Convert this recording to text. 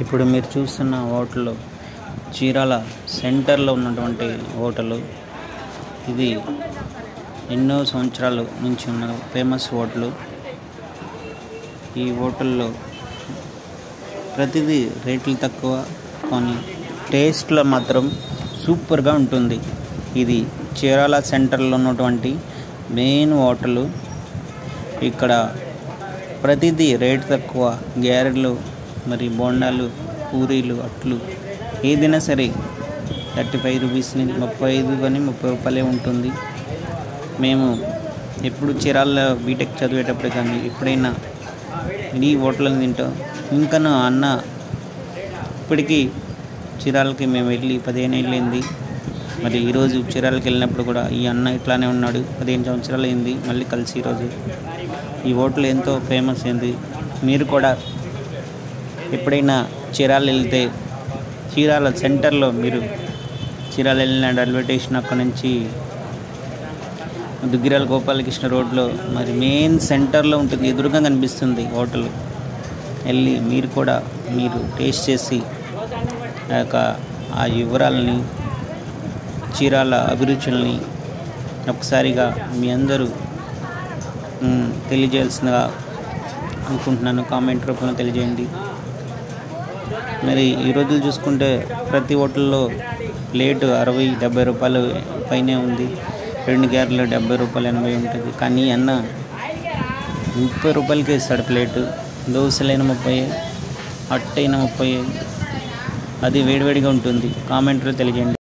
ఇప్పుడు మీరు చూస్తున్న హోటల్ చీరాల సెంటర్లో ఉన్నటువంటి హోటల్. ఇది ఎన్నో సంవత్సరాల నుంచి ఉన్న ఫేమస్ హోటల్. ఈ హోటల్లో ప్రతిదీ రేట్లు తక్కువ, కానీ టేస్ట్లో మాత్రం సూపర్గా ఉంటుంది. ఇది చీరాల సెంటర్లో ఉన్నటువంటి మెయిన్ హోటల్. ఇక్కడ ప్రతిదీ రేట్ తక్కువ. గ్యారెలు, మరి బోండాలు, పూరీలు, అట్లు ఏదైనా సరే 35 రూపీస్ నుంచి 35 కానీ 30 రూపాయలే ఉంటుంది. మేము ఎప్పుడు చీరాల బీటెక్ చదివేటప్పుడు కానీ ఎప్పుడైనా ఈ హోటల్లో తింటాం. ఇంకా అన్న ఇప్పటికీ చీరాలకి మేము వెళ్ళి 15 ఏళ్ళు అయింది. మరి ఈరోజు చీరాలకి వెళ్ళినప్పుడు కూడా ఈ అన్న ఇట్లానే ఉన్నాడు. 15 సంవత్సరాలు అయింది మళ్ళీ కలిసి. ఈరోజు ఈ హోటల్ ఎంతో ఫేమస్ అయింది. మీరు కూడా ఎప్పుడైనా చీరాల వెళ్తే చీరాల సెంటర్లో మీరు చీరాల వెళ్ళిన రైల్వే స్టేషన్ అక్కడ నుంచి దుగ్గిరాల గోపాలకృష్ణ రోడ్లో మరి మెయిన్ సెంటర్లో ఉంటుంది. ఎదురుగా కనిపిస్తుంది హోటల్. వెళ్ళి మీరు కూడా టేస్ట్ చేసి ఆ వివరాలని, చీరాల అభిరుచుల్ని ఒకసారిగా మీ అందరూ తెలియజేయాల్సిందిగా అనుకుంటున్నాను. కామెంట్ రూపంలో తెలియజేయండి. మరి ఈ రోజులు చూసుకుంటే ప్రతి హోటల్లో ప్లేటు 60-70 రూపాయలు పైనే ఉంది. 2 గ్యారెలు 70 రూపాయలు 80 ఉంటుంది. కానీ అన్న 30 రూపాయలకి ఇస్తాడు ప్లేటు. దోశలైన 30, అట్టైన 30. అది వేడివేడిగా ఉంటుంది. కామెంట్లో తెలియజేయండి.